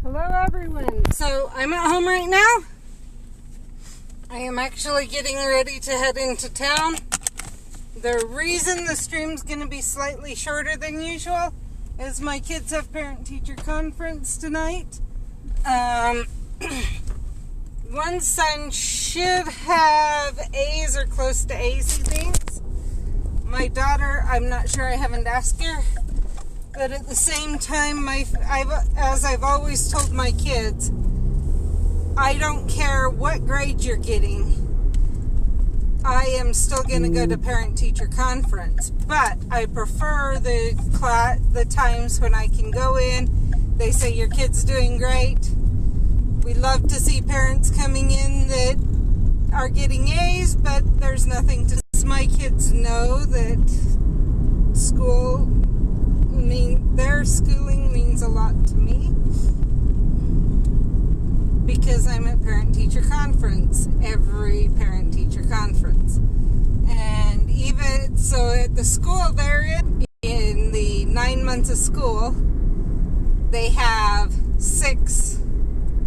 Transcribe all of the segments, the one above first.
Hello everyone. So I'm at home right now. I am actually getting ready to head into town. The reason the stream's going to be slightly shorter than usual is my kids have parent-teacher conference tonight. One son should have A's or close to A's, he thinks. My daughter, I'm not sure, I haven't asked her. But at the same time, as I've always told my kids, I don't care what grade you're getting. I am still going to go to parent-teacher conference. But I prefer the times when I can go in. They say your kid's doing great. We love to see parents coming in that are getting A's, but there's nothing to. My kids know that their schooling means a lot to me because I'm at parent-teacher conference, every parent-teacher conference. And even so at the school they're in the 9 months of school, they have 6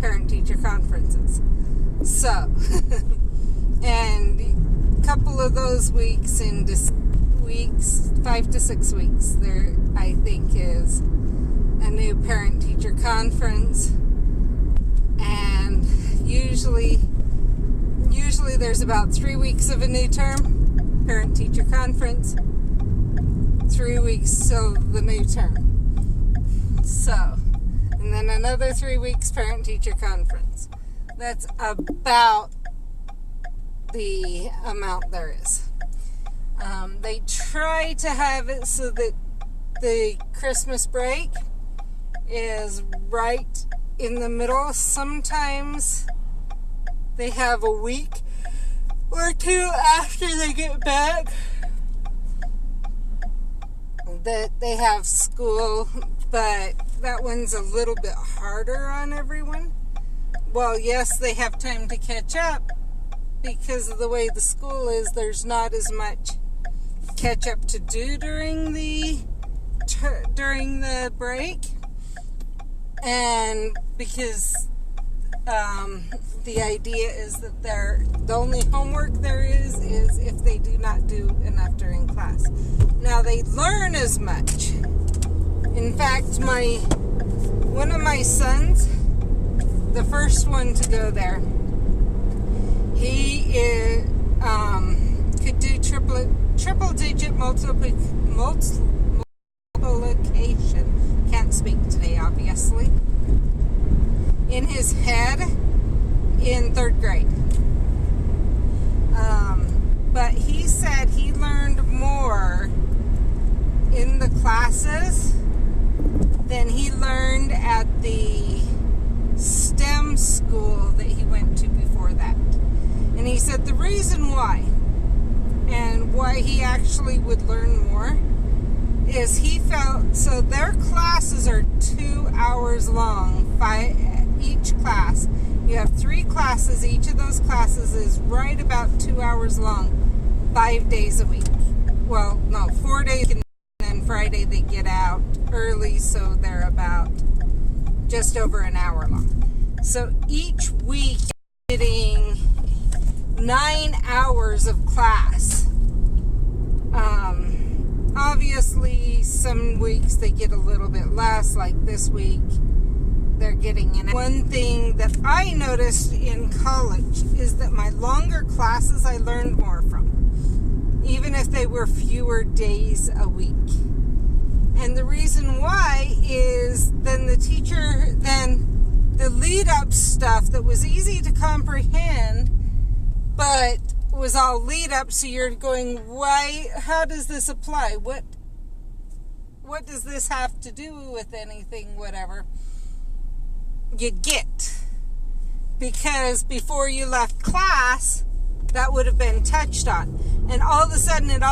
parent-teacher conferences. So, and a couple of those weeks in 5 to 6 weeks, there I think is a new parent-teacher conference, and usually there's about 3 weeks of a new term, parent-teacher conference, 3 weeks till the new term. So, and then another 3 weeks parent-teacher conference. That's about the amount there is. They try to have it so that the Christmas break is right in the middle. Sometimes they have a week or two after they get back that they have school, but that one's a little bit harder on everyone. Well, yes, they have time to catch up because of the way the school is. There's not as much catch up to do during the break, and because the idea is that the only homework there is if they do not do enough during class. Now they learn as much. In fact, one of my sons, the first one to go there, he could do triple digit multiplication. Can't speak today, obviously. In his head in 3rd grade. But he said he learned more in the classes than he learned at the STEM school that he went to before that. And he said the reason why, and why he actually would learn more, is he felt, so their classes are 2 hours long, each class. You have 3 classes, each of those classes is right about 2 hours long, 5 days a week. Well, no, 4 days, and then Friday they get out early, so they're about just over an hour long. So each week getting 9 hours of class. Obviously, some weeks they get a little bit less, like this week they're getting in. One thing that I noticed in college is that my longer classes I learned more from, even if they were fewer days a week. And the reason why is then the lead-up stuff that was easy to comprehend, but was all lead-up, so you're going, why, how does this apply? What does this have to do with anything, whatever? You get. Because before you left class, that would have been touched on. And all of a sudden it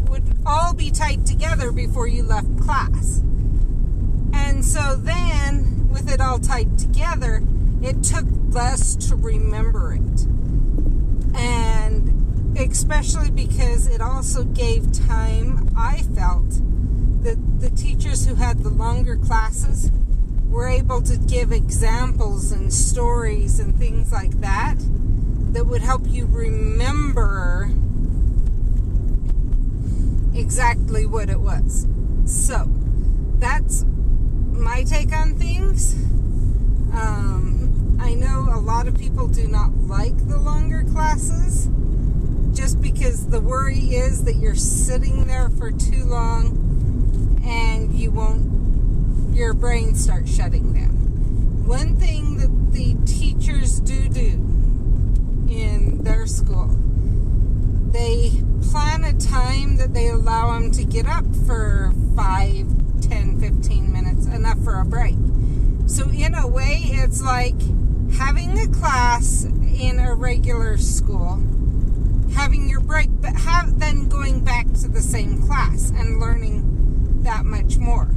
would all be tied together before you left class. And so then, with it all tied together, it took less to remember it. And especially because it also gave time, I felt, that the teachers who had the longer classes were able able to give examples and stories and things like that that would help you remember exactly what it was. So, that's my take on things. I know a lot of people do not like the longer classes just because the worry is that you're sitting there for too long and your brain starts shutting down. One thing that the teachers do in their school, they plan a time that they allow them to get up for 5, 10, 15 minutes, enough for a break. So in a way, it's like having a class in a regular school, having your break, but then going back to the same class and learning that much more.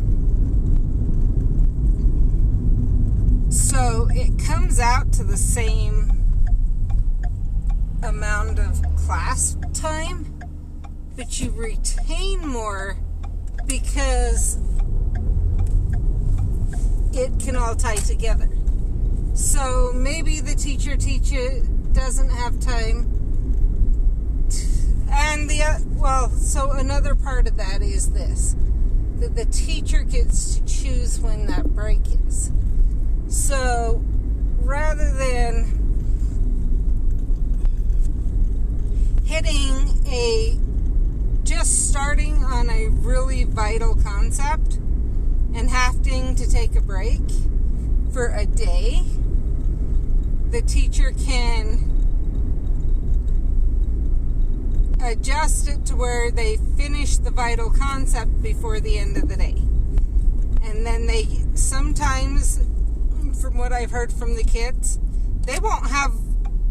So it comes out to the same amount of class time, but you retain more because it can all tie together. So maybe the teacher doesn't have time. So another part of that is this, that the teacher gets to choose when that break is. So rather than just starting on a really vital concept and having to take a break for a day, the teacher can adjust it to where they finish the vital concept before the end of the day. And then they sometimes, from what I've heard from the kids, they won't have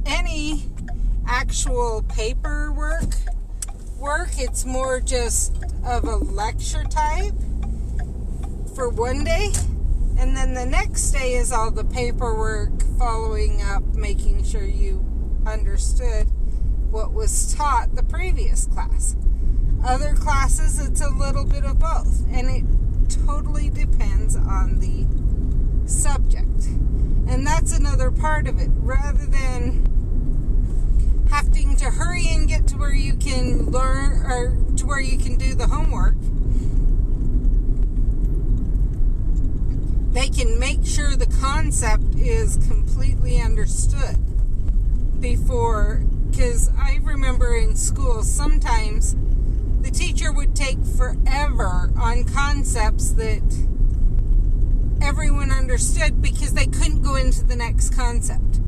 any actual paperwork. It's more just of a lecture type for one day, and then the next day is all the paperwork, following up, making sure you understood what was taught the previous class. Other classes, it's a little bit of both, and it totally depends on the subject. And that's another part of it. Rather than having to hurry and get to where you can learn, or to where you can do the homework, they can make sure the concept is completely understood before. Because I remember in school, sometimes the teacher would take forever on concepts that everyone understood because they couldn't go into the next concept,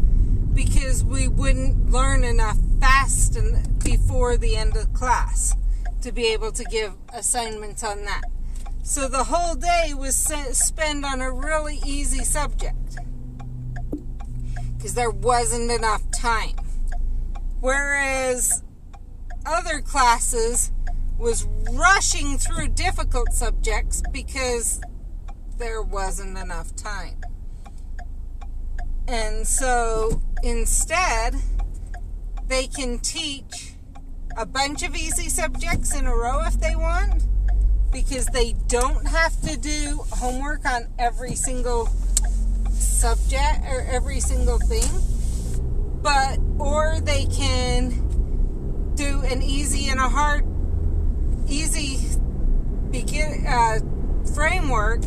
because we wouldn't learn enough fast before the end of class to be able to give assignments on that. So the whole day was spent on a really easy subject because there wasn't enough time. Whereas other classes was rushing through difficult subjects because there wasn't enough time. And so instead, they can teach a bunch of easy subjects in a row if they want, because they don't have to do homework on every single subject or every single thing. Or they can do an easy and a hard, framework,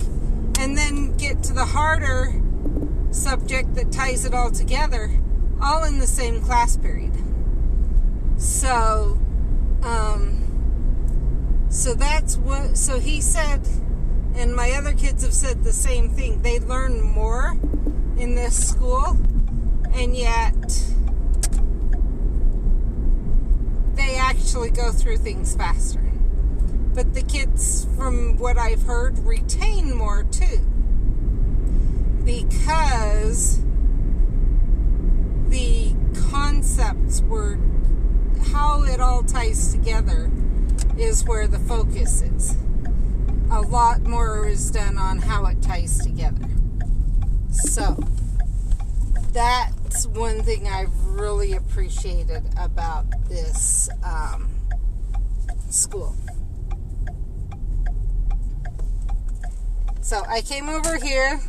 and then get to the harder subject that ties it all together, all in the same class period. So he said, and my other kids have said the same thing. They learn more in this school, and yet they actually go through things faster. But the kids, from what I've heard, retain more too, because the concepts were, how it all ties together is where the focus is. A lot more is done on how it ties together. So that's one thing I've really appreciated about this school. So I came over here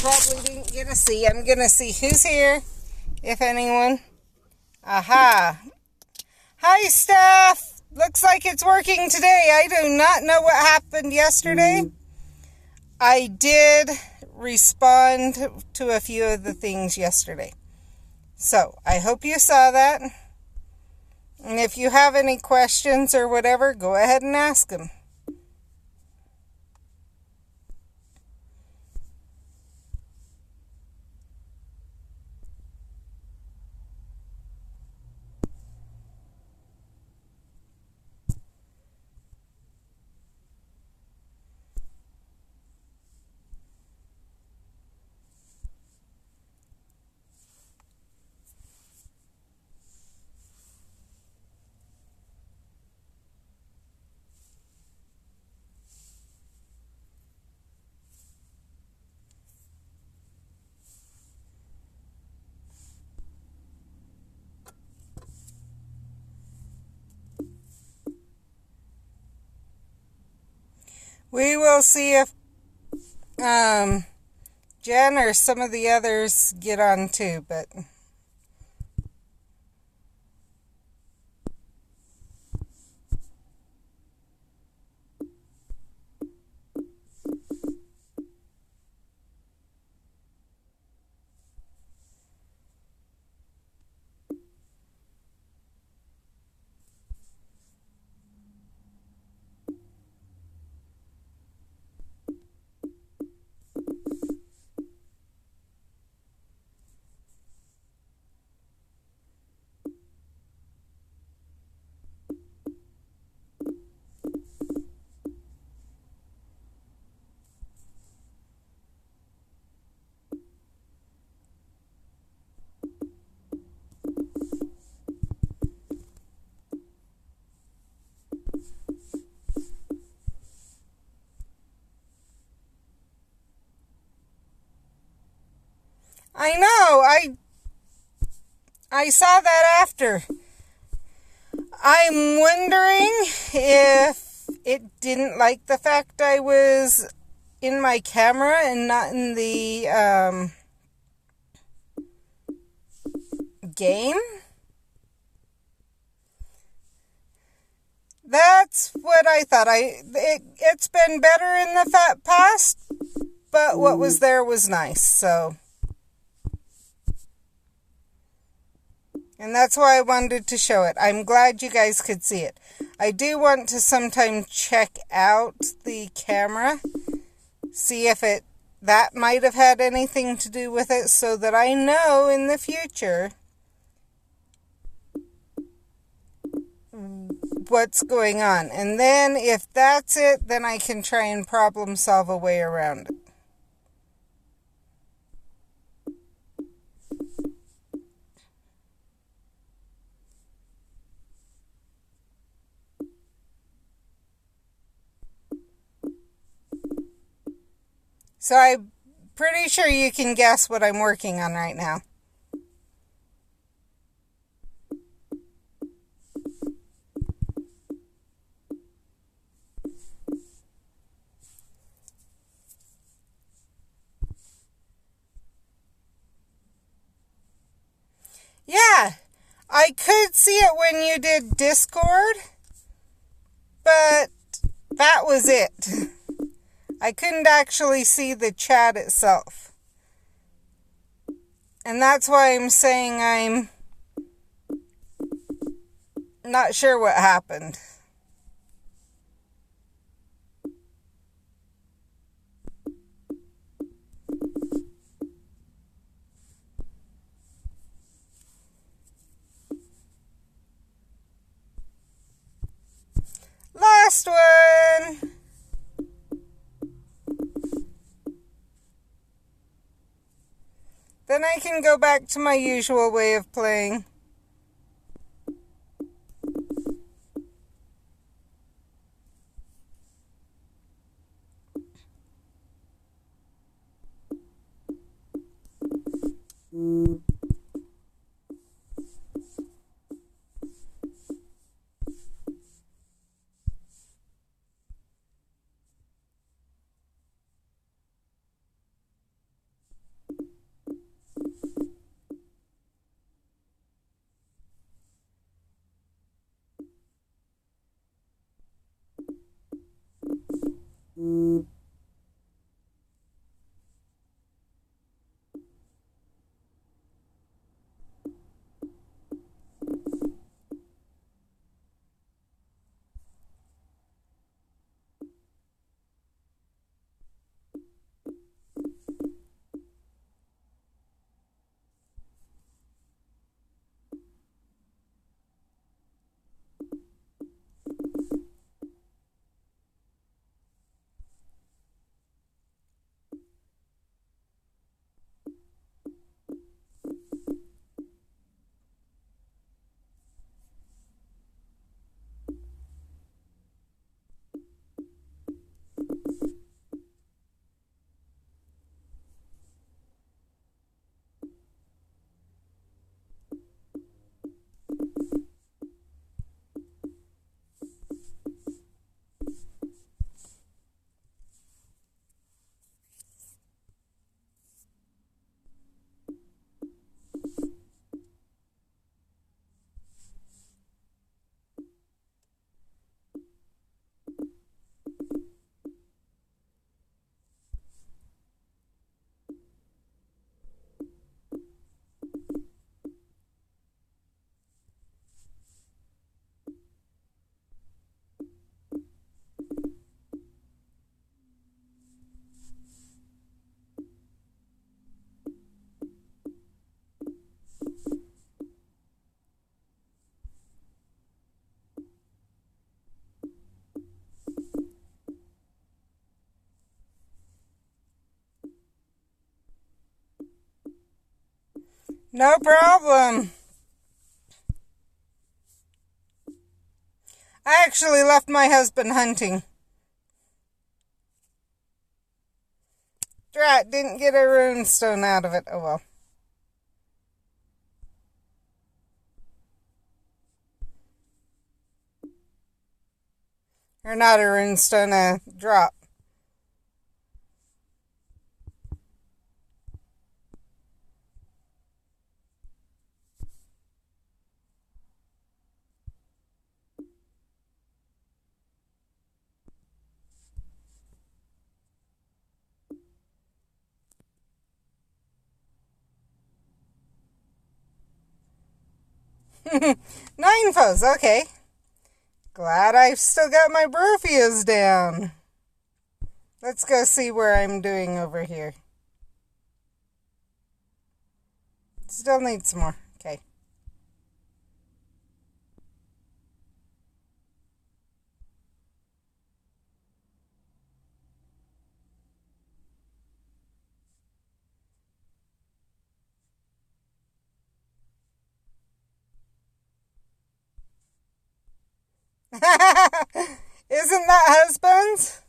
probably didn't get to see. I'm going to see who's here, if anyone. Aha. Hi, staff. Looks like it's working today. I do not know what happened yesterday. I did respond to a few of the things yesterday. So, I hope you saw that. And if you have any questions or whatever, go ahead and ask them. We will see if Jen or some of the others get on too, but... I know, I saw that after. I'm wondering if it didn't like the fact I was in my camera and not in the game. That's what I thought. It's been better in the past, but what was there was nice, so... And that's why I wanted to show it. I'm glad you guys could see it. I do want to sometime check out the camera, see if that might have had anything to do with it, so that I know in the future what's going on. And then if that's it, then I can try and problem solve a way around it. So I'm pretty sure you can guess what I'm working on right now. Yeah, I could see it when you did Discord, but that was it. I couldn't actually see the chat itself. And that's why I'm saying I'm not sure what happened. Last one! Then I can go back to my usual way of playing. No problem. I actually left my husband hunting. Drat, didn't get a runestone out of it. Oh well. Or not a runestone, a drop. Nine foes, okay. Glad I've still got my Brofias down. Let's go see where I'm doing over here. Still need some more. Okay. Isn't that husbands?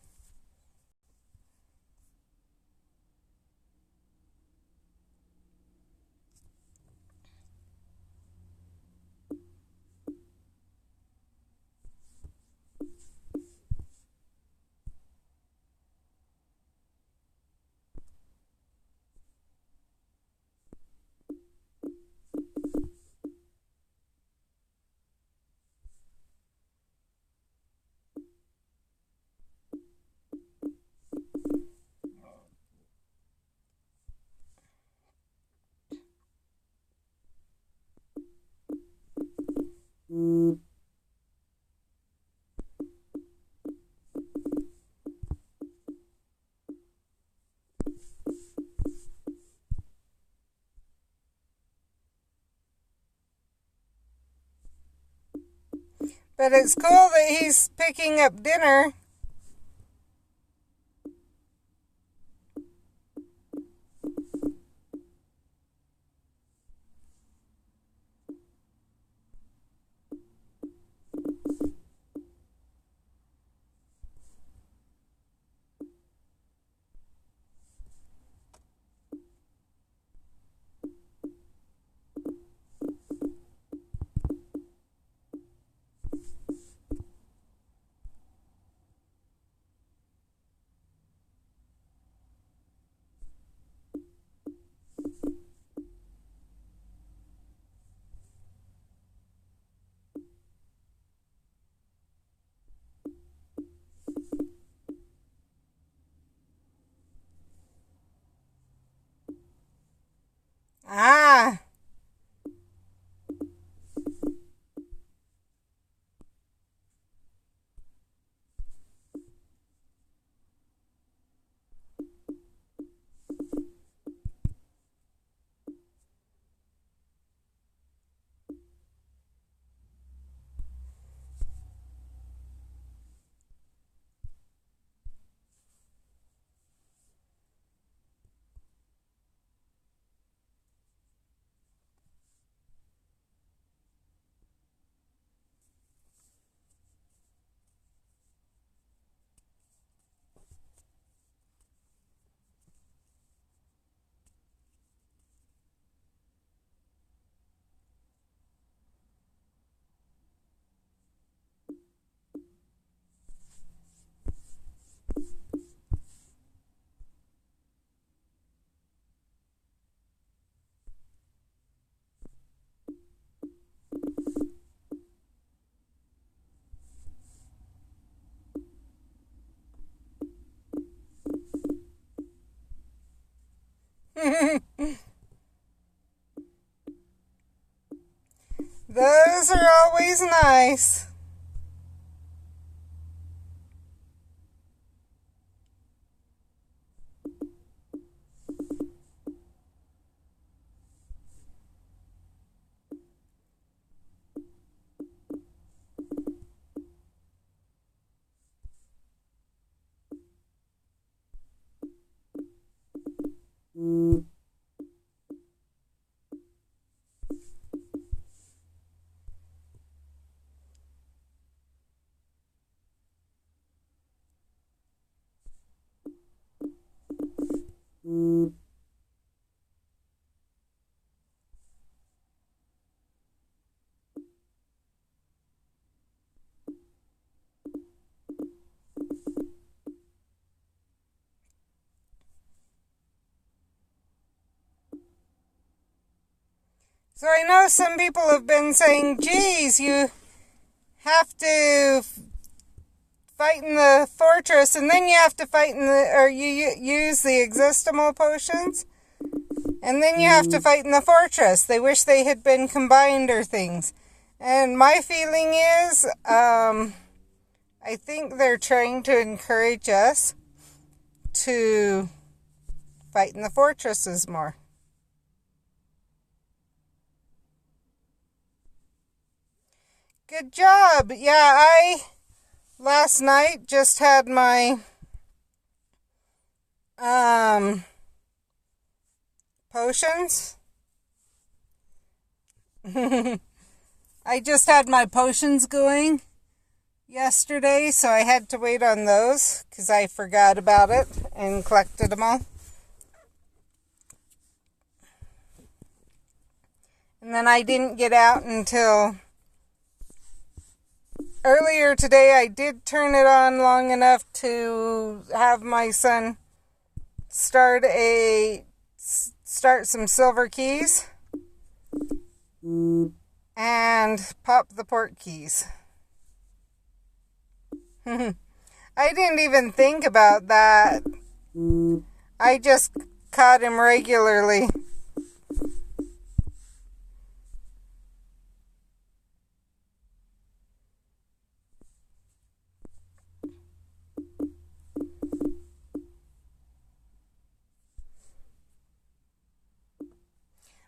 But it's cool that he's picking up dinner. Ah. Those are always nice. So I know some people have been saying, geez, you have to fight in the fortress and then you have to fight in the, or you use the existimal potions and then you have to fight in the fortress. They wish they had been combined or things. And my feeling is, I think they're trying to encourage us to fight in the fortresses more. Good job. Yeah, last night just had my potions. I just had my potions going yesterday, so I had to wait on those because I forgot about it and collected them all. And then I didn't get out until earlier today. I did turn it on long enough to have my son start some silver keys and pop the port keys. I didn't even think about that. I just caught him regularly.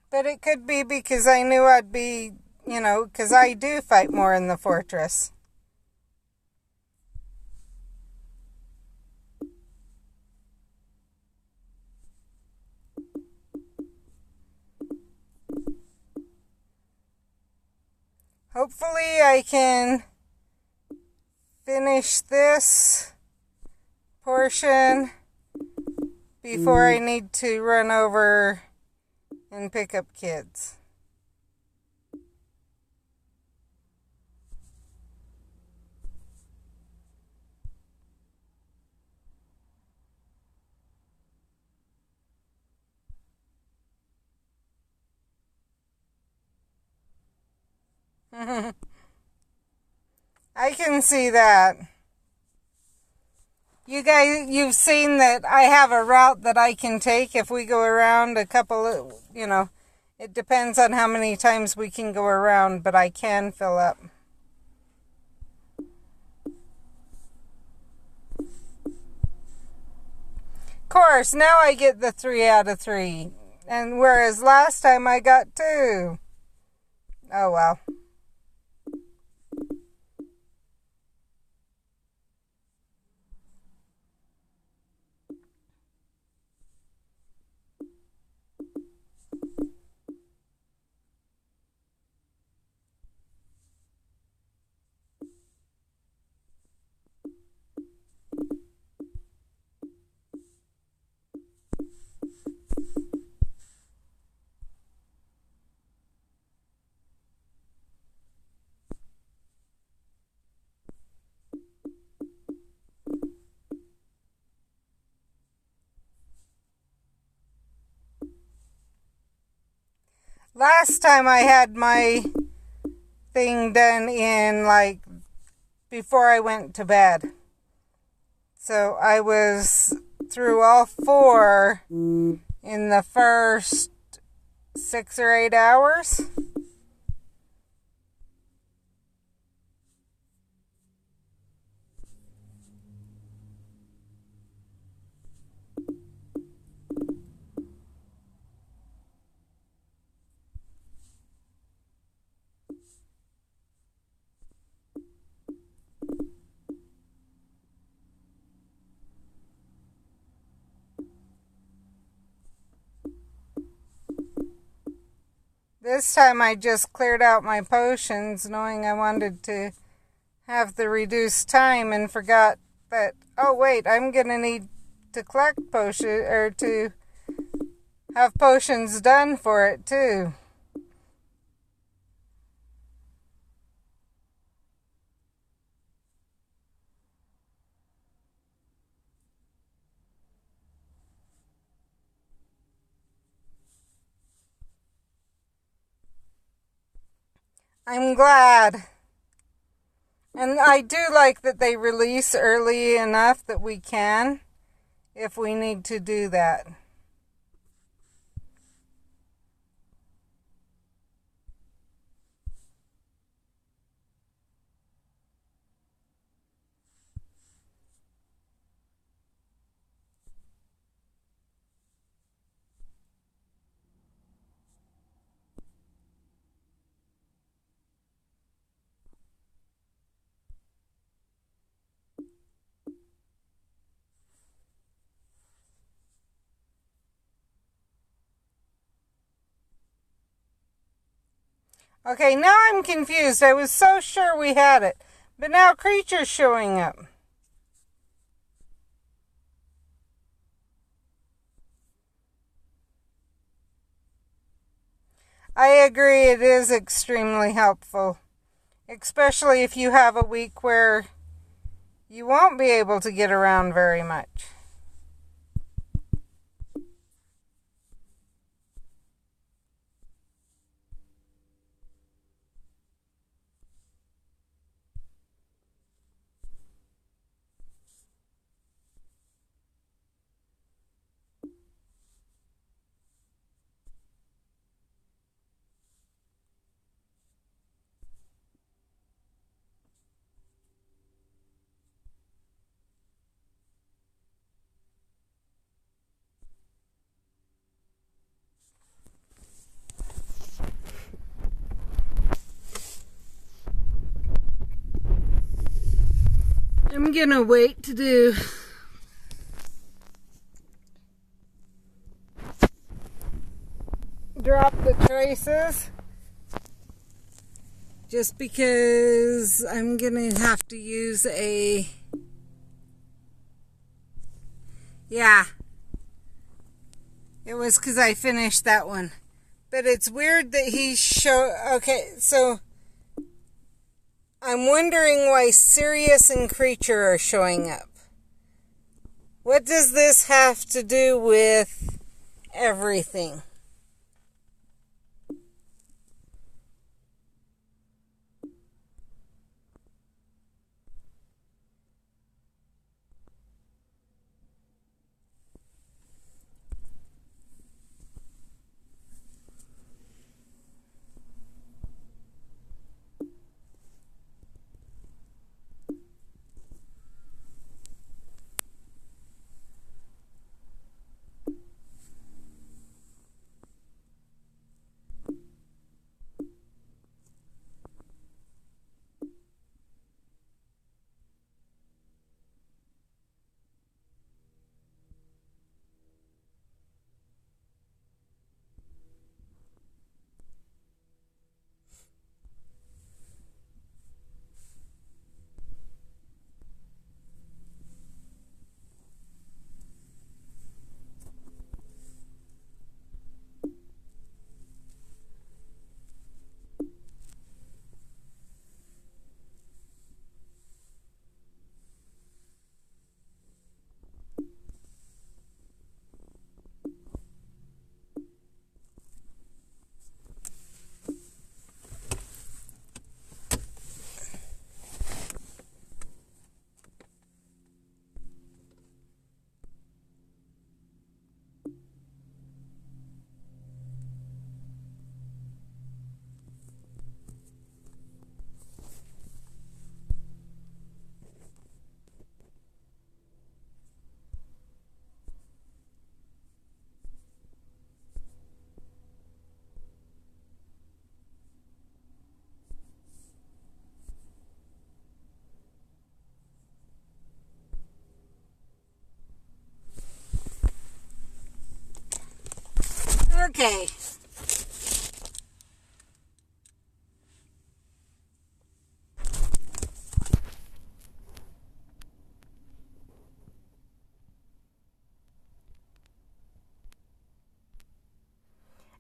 But it could be because I knew I'd be, because I do fight more in the fortress. Hopefully I can finish this portion before I need to run over and pick up kids. I can see that. You guys, you've seen that I have a route that I can take if we go around a couple of, it depends on how many times we can go around, but I can fill up. Of course, now I get the 3 out of 3. And whereas last time I got 2. Oh well. Last time I had my thing done in before I went to bed. So I was through all 4 in the first 6 or 8 hours. This time I just cleared out my potions knowing I wanted to have the reduced time and forgot that, oh wait, I'm going to need to collect potion or to have potions done for it too. I'm glad. And I do like that they release early enough that we can, if we need to do that. Okay, now I'm confused. I was so sure we had it. But now creature's showing up. I agree, it is extremely helpful. Especially if you have a week where you won't be able to get around very much. I'm gonna wait to drop the traces, just because I'm gonna have to use a, yeah, it was because I finished that one. But it's weird that okay, so I'm wondering why Sirius and Creature are showing up. What does this have to do with everything? Okay.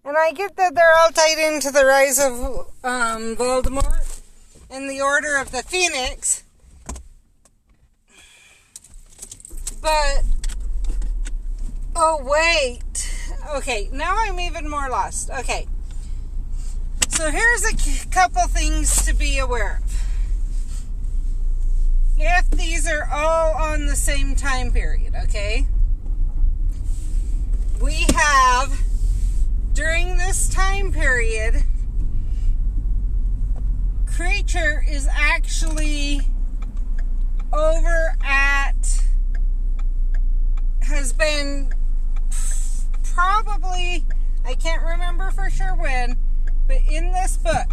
And I get that they're all tied into the rise of Voldemort in the Order of the Phoenix. But, oh wait. Okay, now I'm even more lost. Okay. So here's a couple things to be aware of. If these are all on the same time period, okay? We have, during this time period, Creature is actually over at, has been probably, I can't remember for sure when, but in this book,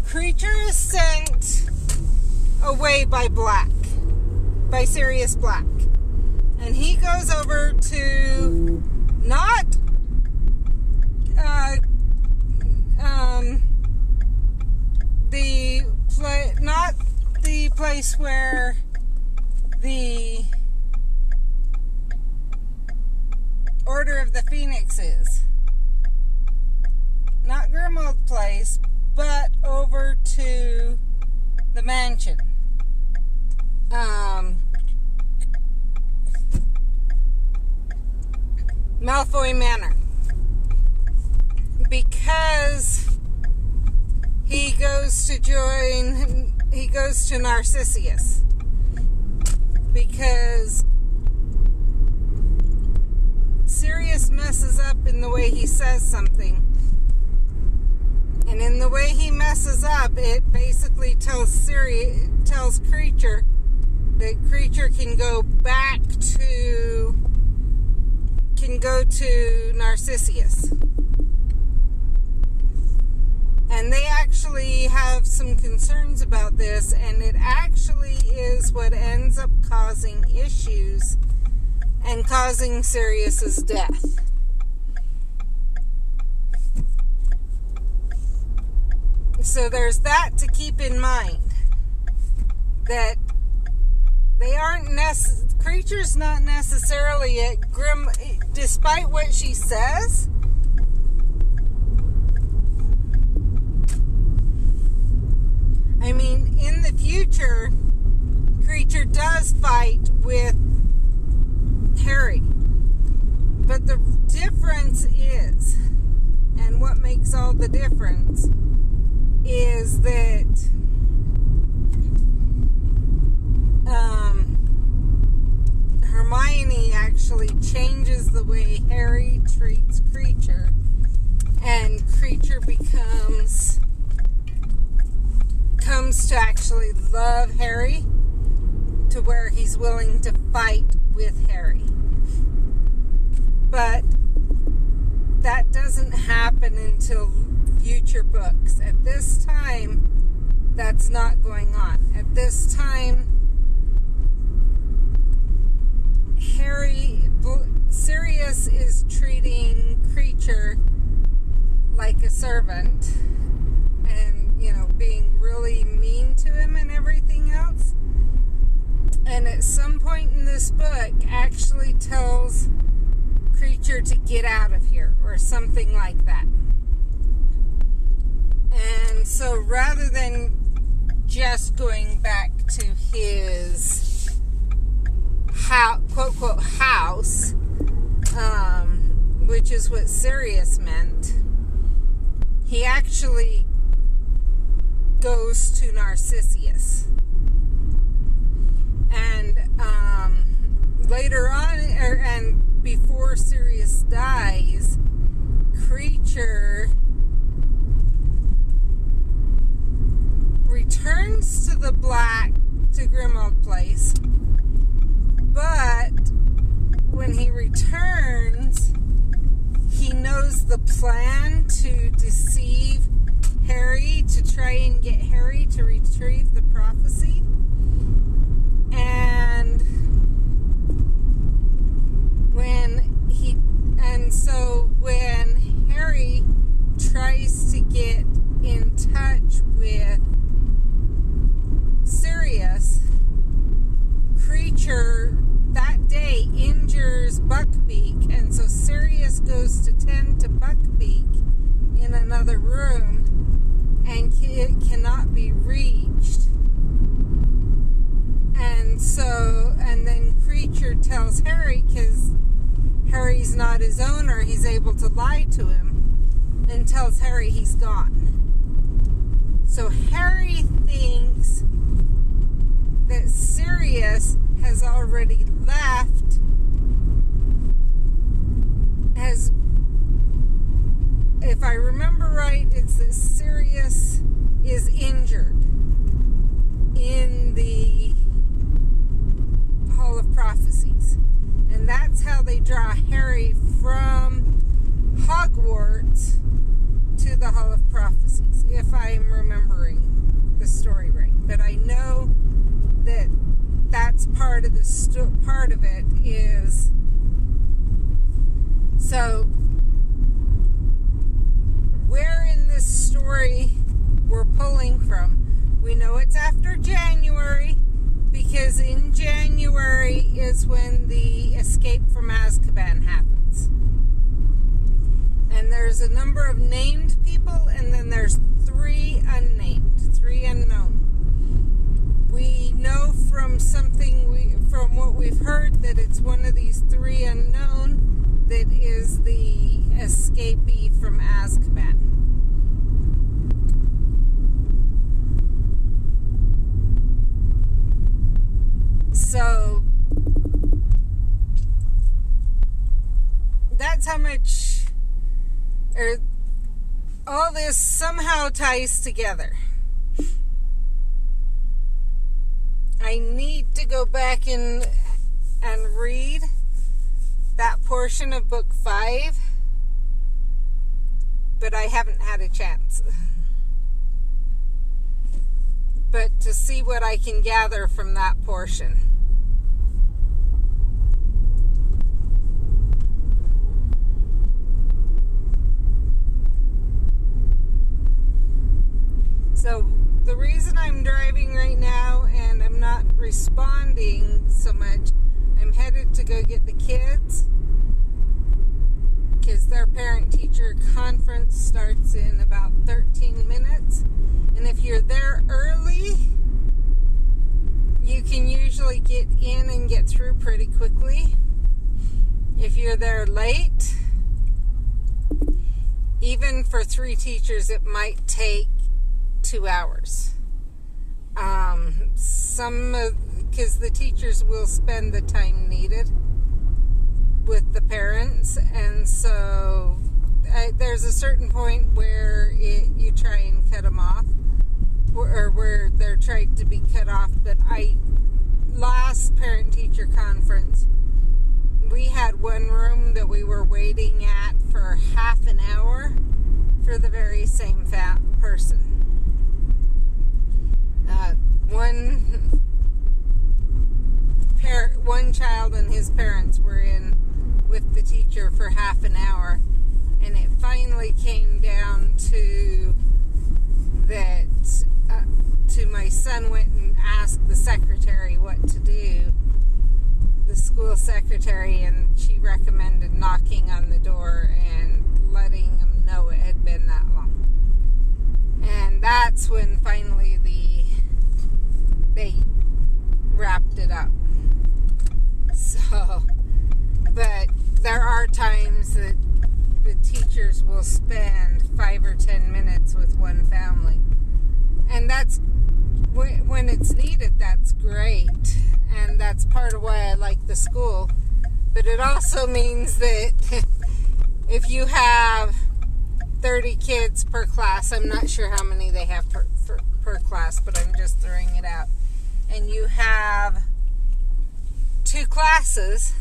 Creature is sent away by Black, by Sirius Black. And he goes over to not the place where the Order of the Phoenix is. Not Grimald Place, but over to the mansion. Malfoy Manor. Because he goes to Narcissus. Because Sirius messes up in the way he says something. And in the way he messes up, it basically tells Creature that Creature can go to Narcissus. And they actually have some concerns about this, and it actually is what ends up causing issues and causing Sirius's death. So there's that to keep in mind. That they aren't Creature's not necessarily at Grim, despite what she says. I mean, in the future, Creature does fight with Harry. But the difference is, and what makes all the difference, is that Hermione actually changes the way Harry treats Creature, and Creature comes to actually love Harry to where he's willing to fight with Harry. But that doesn't happen until future books. At this time, that's not going on. At this time, Sirius is treating Creature like a servant and, being really mean to him and everything else. And at some point in this book, actually tells Creature to get out of here or something like that. And so rather than just going back to his quote-unquote house, which is what Sirius meant, he actually goes to Narcissus. And later on, and before Sirius dies, Creature returns to the Grimald Place, but when he returns, he knows the plan to deceive Harry, to try and get Harry to retrieve the prophecy. And when Harry tries to get in touch with Sirius, Creature that day injures Buckbeak, and so Sirius goes to tend to Buckbeak in another room, and it cannot be reached. And then Creature tells Harry, because Harry's not his owner, he's able to lie to him, and tells Harry he's gone. So Harry thinks that Sirius has already left, if I remember right, it's that Sirius is injured in the Hall of Prophecies. And that's how they draw Harry from Hogwarts to the Hall of Prophecies, if I'm remembering the story right. But I know that that's part of part of it is. So, where in this story we're pulling from, we know it's after January, because in January is when the escape from Azkaban happens. And there's a number of named people, and then there's 3 unnamed, 3 unknown. We know from from what we've heard, that it's one of these 3 unknown that is the escapee from Azkaban. So that's how much all this somehow ties together. I need to go back in and read that portion of book 5, but I haven't had a chance. But to see what I can gather from that portion. So the reason I'm driving right now and I'm not responding so much, I'm headed to go get the kids because their parent-teacher conference starts in about 13 minutes. And if you're there early, you can usually get in and get through pretty quickly. If you're there late, even for 3 teachers, it might take 2 hours. Because the teachers will spend the time needed with the parents, and so there's a certain point where you try and cut them off, or where they're trying to be cut off. But last parent-teacher conference, we had one room that we were waiting at for half an hour for the very same person. One child and his parents were in with the teacher for half an hour, and it finally came down to that my son went and asked the secretary what to do, the school secretary, and she recommended knocking on the door and letting them know it had been that long. And that's when finally they wrapped it up. So, but there are times that the teachers will spend 5 or 10 minutes with one family. And that's, when it's needed, that's great. And that's part of why I like the school. But it also means that if you have 30 kids per class, I'm not sure how many they have per class, but I'm just throwing it out. And you have 2 classes,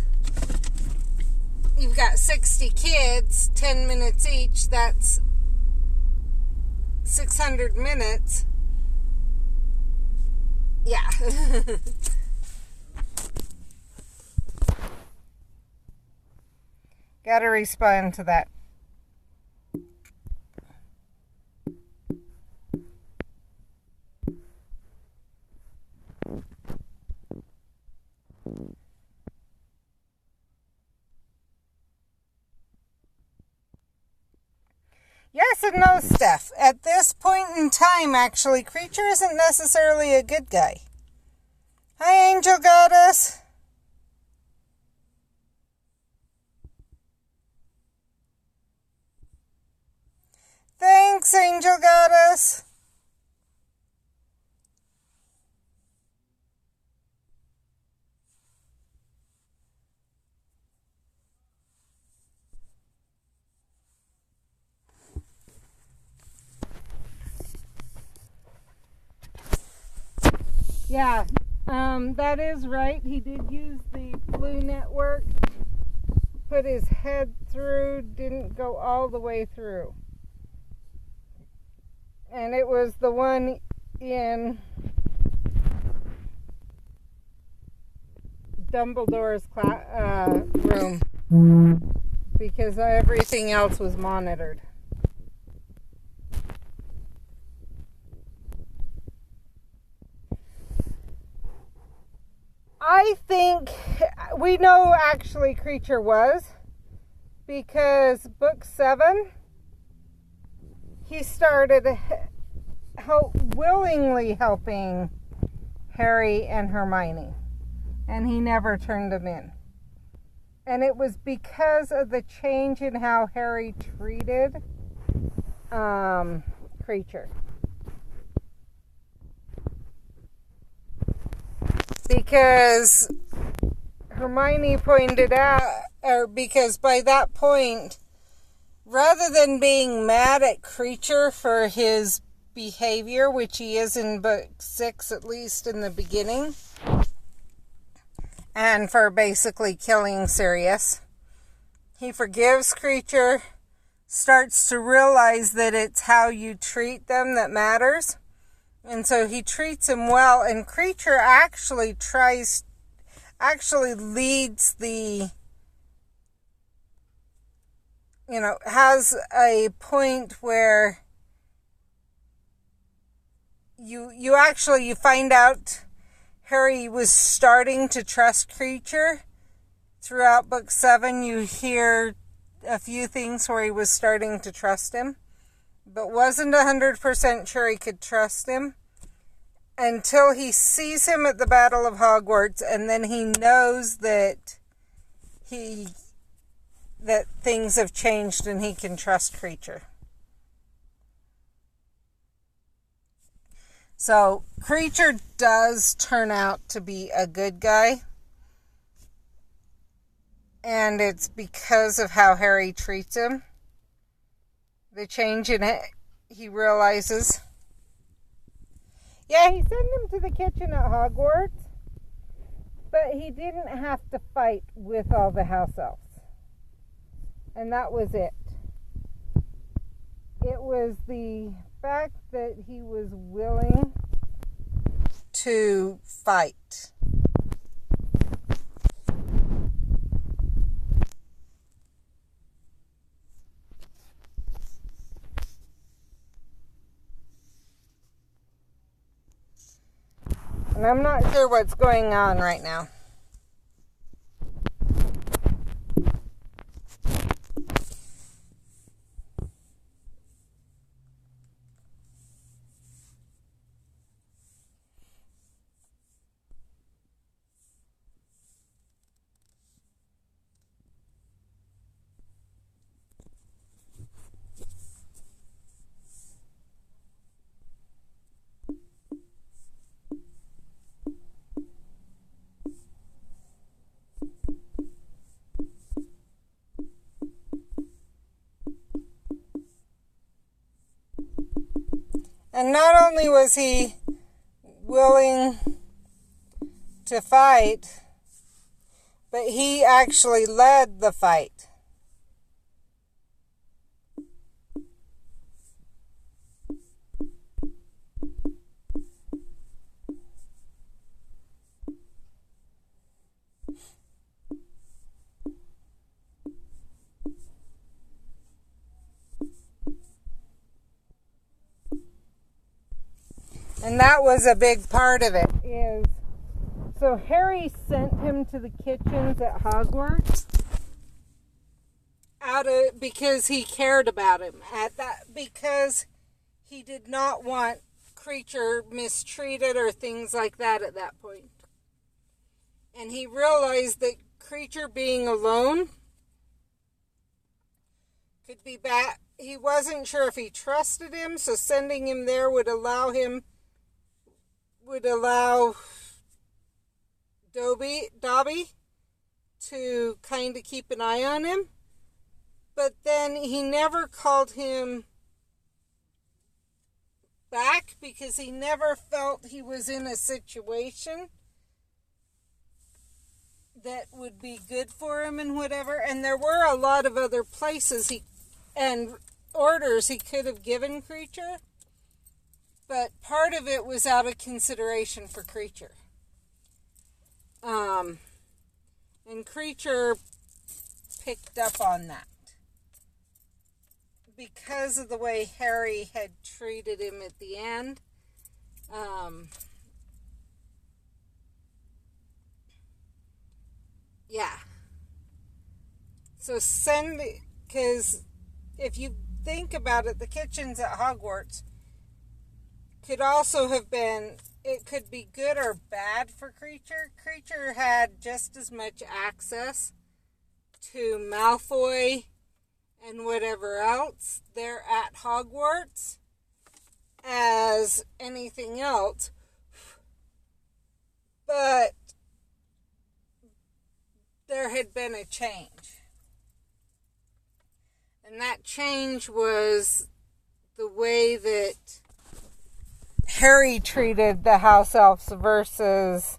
you've got 60 kids, 10 minutes each, that's 600 minutes. Yeah. Gotta respond to that. Yes and no, Steph. At this point in time, actually, Creature isn't necessarily a good guy. Hi, Angel Goddess. Thanks, Angel Goddess. Yeah, that is right. He did use the flu network. Put his head through, didn't go all the way through. And it was the one in Dumbledore's room, because everything else was monitored. I think we know actually Creature was, because book 7, he started willingly helping Harry and Hermione, and he never turned them in. And it was because of the change in how Harry treated Creature. Because Hermione pointed out, or because by that point, rather than being mad at Creature for his behavior, which he is in book 6, at least in the beginning, and for basically killing Sirius, he forgives Creature, starts to realize that it's how you treat them that matters. And so he treats him well, and Creature actually leads the, has a point where you find out Harry was starting to trust Creature. Throughout book 7, you hear a few things where he was starting to trust him, but wasn't 100% sure he could trust him until he sees him at the Battle of Hogwarts, and then he knows that things have changed and he can trust Creature. So Creature does turn out to be a good guy, and it's because of how Harry treats him. The change in it, he realizes. Yeah, he sent him to the kitchen at Hogwarts, but he didn't have to fight with all the house elves. And that was it. It was the fact that he was willing to fight. And I'm not sure what's going on right now. And not only was he willing to fight, but he actually led the fight. And that was a big part of it. So Harry sent him to the kitchens at Hogwarts because he cared about him because he did not want Creature mistreated or things like that at that point. And he realized that Creature being alone could be bad. He wasn't sure if he trusted him, so sending him there would allow Dobby to kind of keep an eye on him. But then he never called him back because he never felt he was in a situation that would be good for him and whatever. And there were a lot of other places and orders he could have given Creature, but part of it was out of consideration for Creature. And Creature picked up on that because of the way Harry had treated him at the end. Yeah. So because if you think about it, the kitchens at Hogwarts could also have been, it could be good or bad for Creature. Creature had just as much access to Malfoy and whatever else there at Hogwarts as anything else. But there had been a change. And that change was the way that Harry treated the house elves versus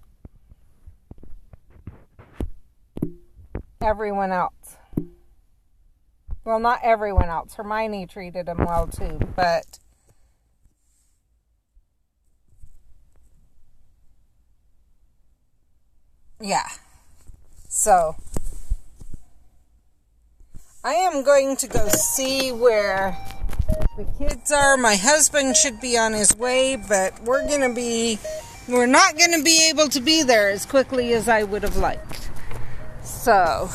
everyone else. Well, not everyone else. Hermione treated him well too, but yeah. So I am going to go see where the kids are. My husband should be on his way, but we're not going to be able to be there as quickly as I would have liked. So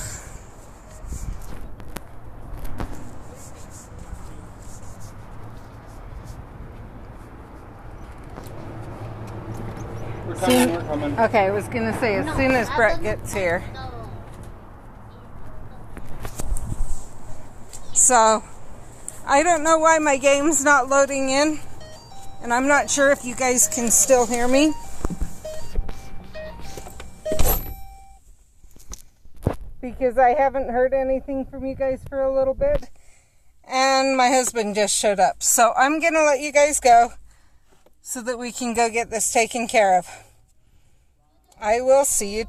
we're coming. Okay, I was going to say as soon as Brett gets here. So I don't know why my game's not loading in, and I'm not sure if you guys can still hear me. Because I haven't heard anything from you guys for a little bit, and my husband just showed up. So I'm going to let you guys go so that we can go get this taken care of. I will see you